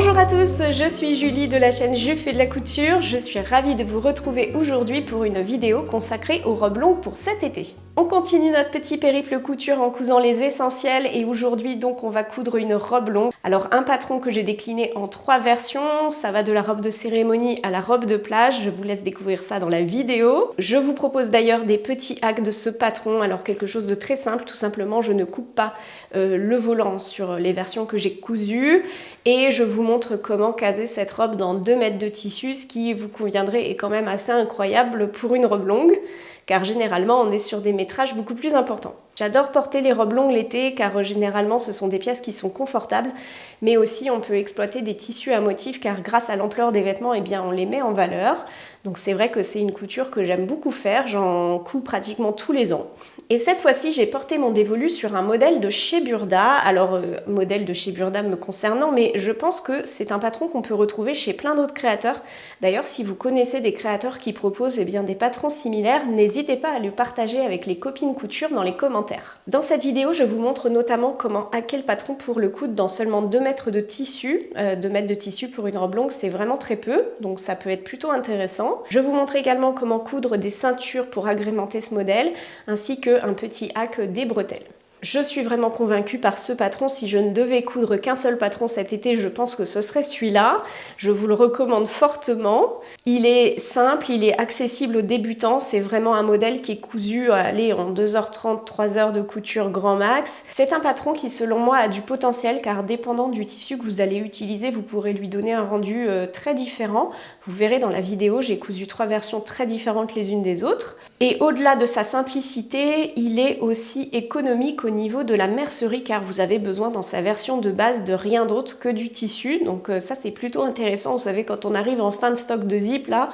Bonjour à tous, je suis Julie de la chaîne Je fais de la couture. Je suis ravie de vous retrouver aujourd'hui pour une vidéo consacrée aux robes longues pour cet été. On continue notre petit périple couture en cousant les essentiels et aujourd'hui donc on va coudre une robe longue. Alors un patron que j'ai décliné en 3 versions, ça va de la robe de cérémonie à la robe de plage, je vous laisse découvrir ça dans la vidéo. Je vous propose d'ailleurs des petits hacks de ce patron, alors quelque chose de très simple, tout simplement je ne coupe pas le volant sur les versions que j'ai cousues et je vous montre comment caser cette robe dans 2 mètres de tissu, ce qui vous conviendrait est quand même assez incroyable pour une robe longue, car généralement on est sur des métrages beaucoup plus importants. J'adore porter les robes longues l'été car généralement ce sont des pièces qui sont confortables, mais aussi on peut exploiter des tissus à motifs car grâce à l'ampleur des vêtements, eh bien, on les met en valeur. Donc c'est vrai que c'est une couture que j'aime beaucoup faire, j'en couds pratiquement tous les ans. Et cette fois-ci, j'ai porté mon dévolu sur un modèle de chez Burda. Alors, modèle de chez Burda me concernant, mais je pense que c'est un patron qu'on peut retrouver chez plein d'autres créateurs. D'ailleurs, si vous connaissez des créateurs qui proposent bien, des patrons similaires, n'hésitez pas à le partager avec les copines couture dans les commentaires. Dans cette vidéo, je vous montre notamment comment hacker le patron pour le coudre dans seulement 2 mètres de tissu. 2 mètres de tissu pour une robe longue, c'est vraiment très peu, donc ça peut être plutôt intéressant. Je vous montre également comment coudre des ceintures pour agrémenter ce modèle, ainsi qu'un petit hack des bretelles. Je suis vraiment convaincue par ce patron. Si je ne devais coudre qu'un seul patron cet été, je pense que ce serait celui-là. Je vous le recommande fortement. Il est simple, il est accessible aux débutants. C'est vraiment un modèle qui est cousu en 2h30, 3h de couture grand max. C'est un patron qui, selon moi, a du potentiel car dépendant du tissu que vous allez utiliser, vous pourrez lui donner un rendu très différent. Vous verrez dans la vidéo, j'ai cousu 3 versions très différentes les unes des autres. Et au-delà de sa simplicité, il est aussi économique au niveau de la mercerie car vous avez besoin dans sa version de base de rien d'autre que du tissu. Donc ça c'est plutôt intéressant, vous savez quand on arrive en fin de stock de zip là,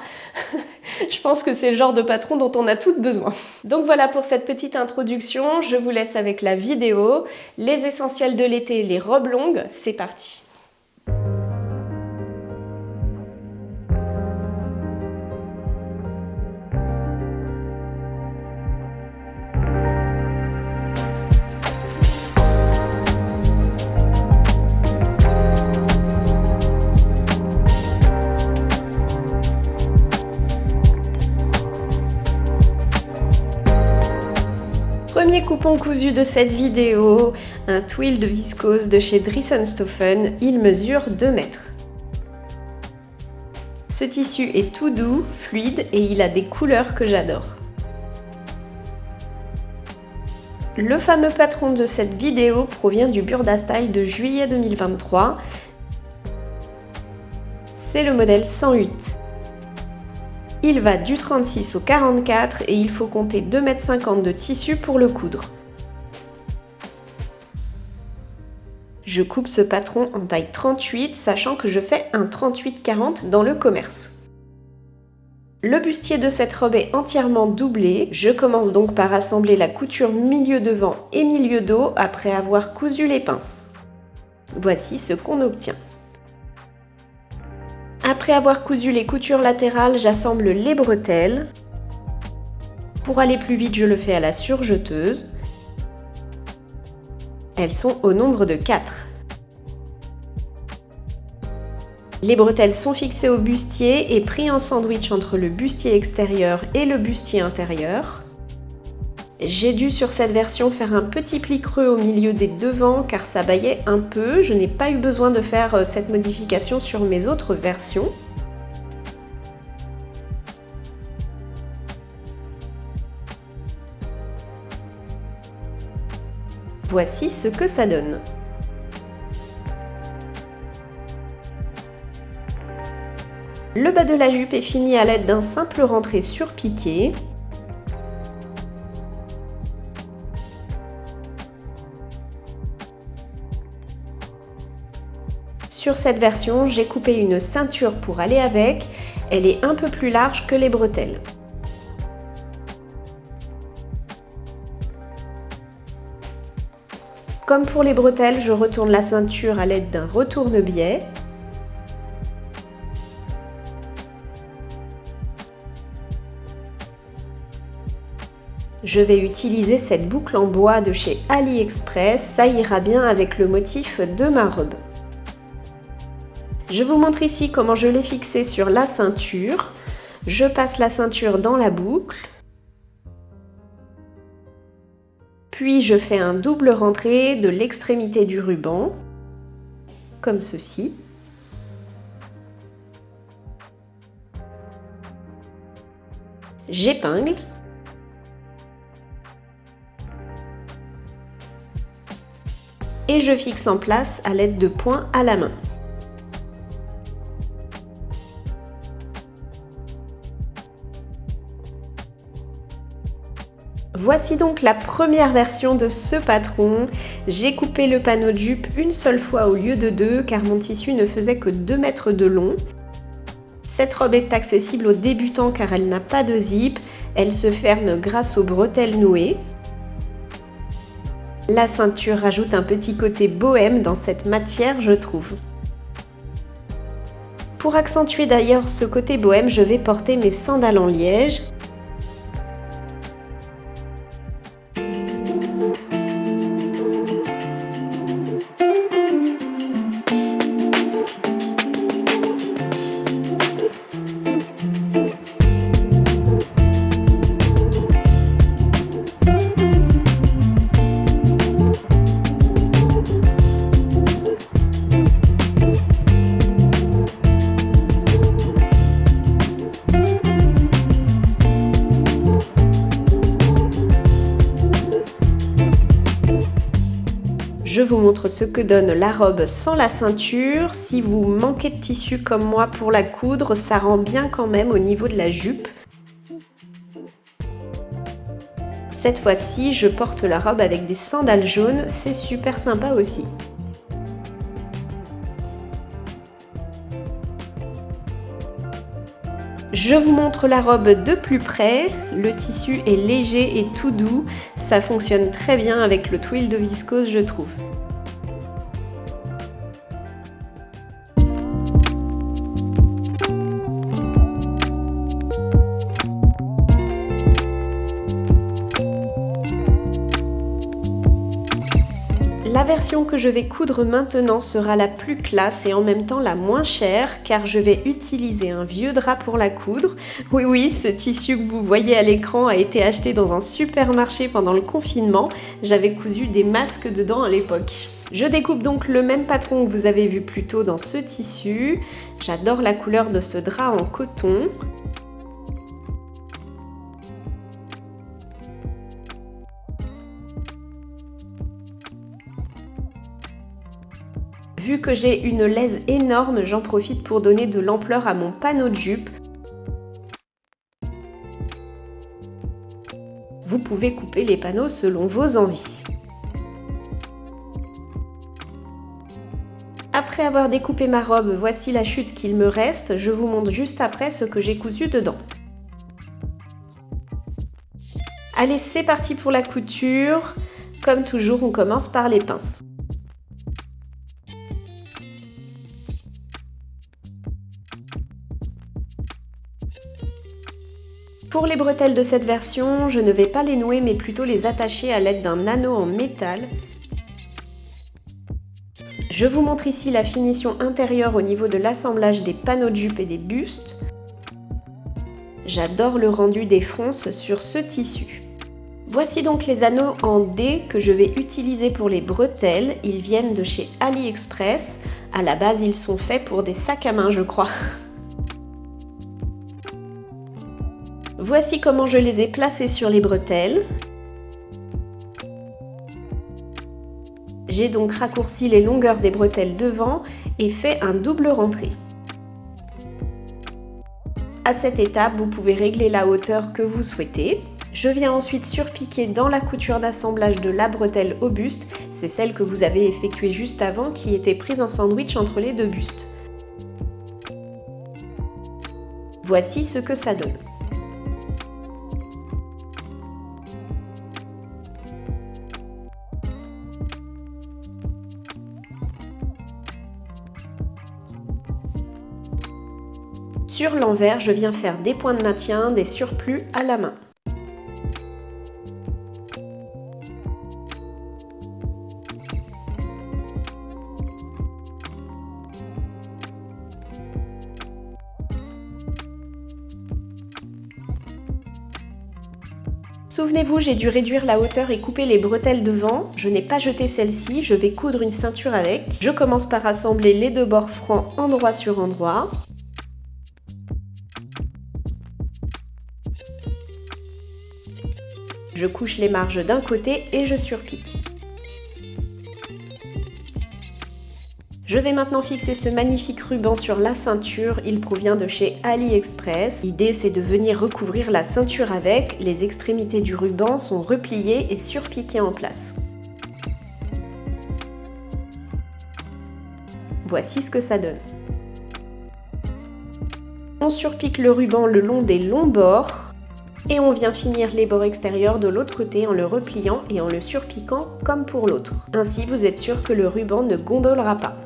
je pense que c'est le genre de patron dont on a toutes besoin. Donc voilà pour cette petite introduction, je vous laisse avec la vidéo. Les essentiels de l'été, les robes longues, c'est parti. Premier coupon cousu de cette vidéo, un twill de viscose de chez Dressenstoffen, il mesure 2 mètres. Ce tissu est tout doux, fluide et il a des couleurs que j'adore. Le fameux patron de cette vidéo provient du Burda Style de juillet 2023. C'est le modèle 108. Il va du 36 au 44 et il faut compter 2,50 m de tissu pour le coudre. Je coupe ce patron en taille 38, sachant que je fais un 38-40 dans le commerce. Le bustier de cette robe est entièrement doublé. Je commence donc par assembler la couture milieu devant et milieu dos après avoir cousu les pinces. Voici ce qu'on obtient. Après avoir cousu les coutures latérales, j'assemble les bretelles. Pour aller plus vite, je le fais à la surjeteuse. Elles sont au nombre de 4. Les bretelles sont fixées au bustier et pris en sandwich entre le bustier extérieur et le bustier intérieur. J'ai dû sur cette version faire un petit pli creux au milieu des devants car ça baillait un peu. Je n'ai pas eu besoin de faire cette modification sur mes autres versions. Voici ce que ça donne. Le bas de la jupe est fini à l'aide d'un simple rentré surpiqué. Sur cette version, j'ai coupé une ceinture pour aller avec. Elle est un peu plus large que les bretelles. Comme pour les bretelles, je retourne la ceinture à l'aide d'un retourne-biais. Je vais utiliser cette boucle en bois de chez AliExpress, ça ira bien avec le motif de ma robe. Je vous montre ici comment je l'ai fixé sur la ceinture. Je passe la ceinture dans la boucle. Puis je fais un double rentré de l'extrémité du ruban, comme ceci. J'épingle. Et je fixe en place à l'aide de points à la main. Voici donc la première version de ce patron. J'ai coupé le panneau de jupe une seule fois au lieu de deux car mon tissu ne faisait que 2 mètres de long. Cette robe est accessible aux débutants car elle n'a pas de zip. Elle se ferme grâce aux bretelles nouées. La ceinture rajoute un petit côté bohème dans cette matière, je trouve. Pour accentuer d'ailleurs ce côté bohème, je vais porter mes sandales en liège. Je vous montre ce que donne la robe sans la ceinture. Si vous manquez de tissu comme moi pour la coudre, ça rend bien quand même au niveau de la jupe. Cette fois-ci, je porte la robe avec des sandales jaunes, c'est super sympa aussi. Je vous montre la robe de plus près. Le tissu est léger et tout doux. Ça fonctionne très bien avec le twill de viscose, je trouve. La version que je vais coudre maintenant sera la plus classe et en même temps la moins chère car je vais utiliser un vieux drap pour la coudre. Oui, ce tissu que vous voyez à l'écran a été acheté dans un supermarché pendant le confinement. J'avais cousu des masques dedans à l'époque. Je découpe donc le même patron que vous avez vu plus tôt dans ce tissu. J'adore la couleur de ce drap en coton. Vu que j'ai une laise énorme, j'en profite pour donner de l'ampleur à mon panneau de jupe. Vous pouvez couper les panneaux selon vos envies. Après avoir découpé ma robe, voici la chute qu'il me reste. Je vous montre juste après ce que j'ai cousu dedans. Allez, c'est parti pour la couture. Comme toujours, on commence par les pinces. Pour les bretelles de cette version, je ne vais pas les nouer mais plutôt les attacher à l'aide d'un anneau en métal. Je vous montre ici la finition intérieure au niveau de l'assemblage des panneaux de jupe et des bustes. J'adore le rendu des fronces sur ce tissu. Voici donc les anneaux en D que je vais utiliser pour les bretelles. Ils viennent de chez AliExpress. À la base, ils sont faits pour des sacs à main, je crois. Voici comment je les ai placés sur les bretelles. J'ai donc raccourci les longueurs des bretelles devant et fait un double rentré. À cette étape, vous pouvez régler la hauteur que vous souhaitez. Je viens ensuite surpiquer dans la couture d'assemblage de la bretelle au buste. C'est celle que vous avez effectuée juste avant qui était prise en sandwich entre les deux bustes. Voici ce que ça donne. Sur l'envers, je viens faire des points de maintien, des surplus à la main. Souvenez-vous, j'ai dû réduire la hauteur et couper les bretelles devant. Je n'ai pas jeté celle-ci, je vais coudre une ceinture avec. Je commence par assembler les deux bords francs endroit sur endroit. Je couche les marges d'un côté et je surpique. Je vais maintenant fixer ce magnifique ruban sur la ceinture, il provient de chez AliExpress. L'idée c'est de venir recouvrir la ceinture avec, les extrémités du ruban sont repliées et surpiquées en place. Voici ce que ça donne. On surpique le ruban le long des longs bords et on vient finir les bords extérieurs de l'autre côté en le repliant et en le surpiquant comme pour l'autre. Ainsi vous êtes sûr que le ruban ne gondolera pas.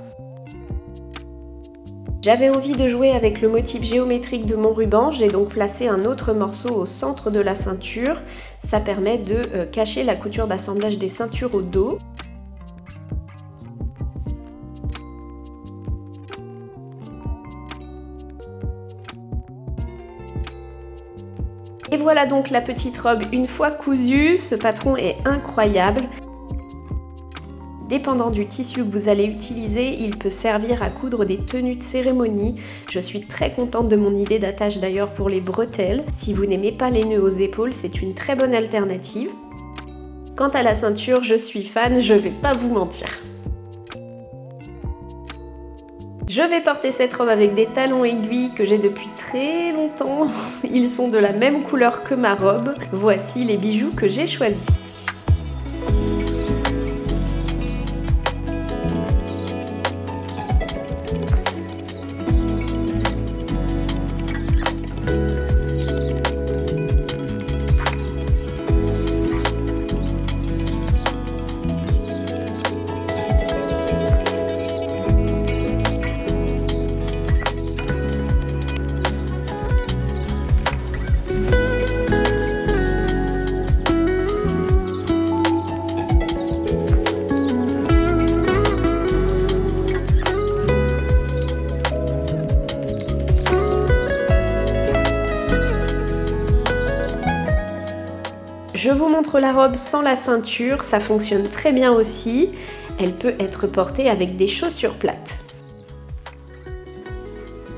J'avais envie de jouer avec le motif géométrique de mon ruban, j'ai donc placé un autre morceau au centre de la ceinture. Ça permet de cacher la couture d'assemblage des ceintures au dos. Et voilà donc la petite robe une fois cousue, ce patron est incroyable. Dépendant du tissu que vous allez utiliser, il peut servir à coudre des tenues de cérémonie. Je suis très contente de mon idée d'attache d'ailleurs pour les bretelles. Si vous n'aimez pas les nœuds aux épaules, c'est une très bonne alternative. Quant à la ceinture, je suis fan, je vais pas vous mentir. Je vais porter cette robe avec des talons aiguilles que j'ai depuis très longtemps. Ils sont de la même couleur que ma robe. Voici les bijoux que j'ai choisis. Je vous montre la robe sans la ceinture, ça fonctionne très bien aussi. Elle peut être portée avec des chaussures plates.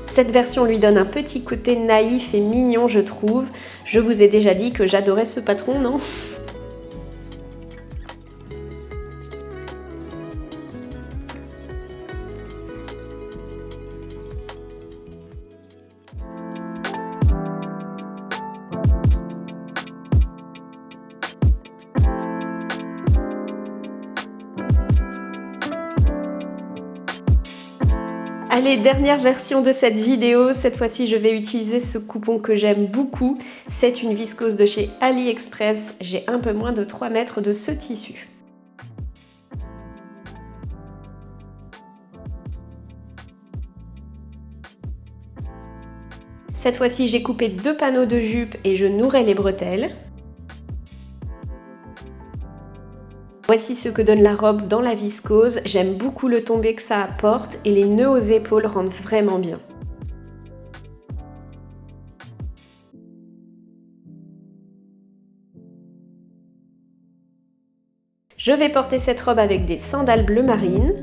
Cette version lui donne un petit côté naïf et mignon, je trouve. Je vous ai déjà dit que j'adorais ce patron, non ? Allez, dernière version de cette vidéo, cette fois-ci je vais utiliser ce coupon que j'aime beaucoup. C'est une viscose de chez AliExpress, j'ai un peu moins de 3 mètres de ce tissu. Cette fois-ci j'ai coupé 2 panneaux de jupe et je nouerai les bretelles. Voici ce que donne la robe dans la viscose, j'aime beaucoup le tombé que ça apporte et les nœuds aux épaules rendent vraiment bien. Je vais porter cette robe avec des sandales bleu marine.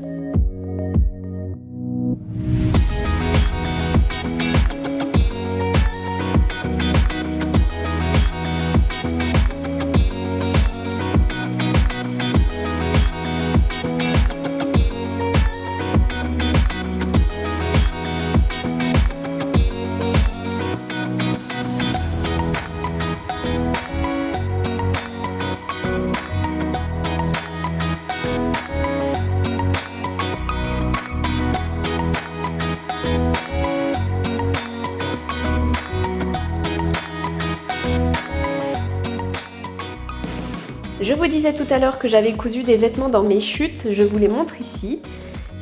Je vous disais tout à l'heure que j'avais cousu des vêtements dans mes chutes, je vous les montre ici.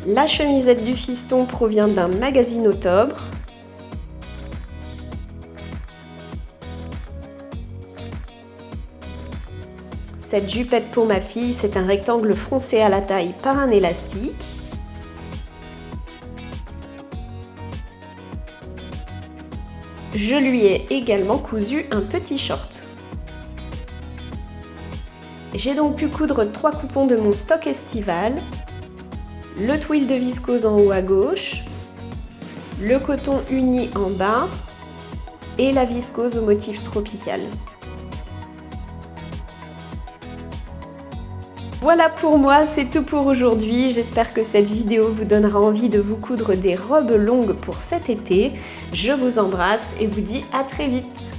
La chemisette du fiston provient d'un magazine Octobre. Cette jupette pour ma fille, c'est un rectangle froncé à la taille par un élastique. Je lui ai également cousu un petit short. J'ai donc pu coudre 3 coupons de mon stock estival, le twill de viscose en haut à gauche, le coton uni en bas et la viscose au motif tropical. Voilà pour moi, c'est tout pour aujourd'hui. J'espère que cette vidéo vous donnera envie de vous coudre des robes longues pour cet été. Je vous embrasse et vous dis à très vite.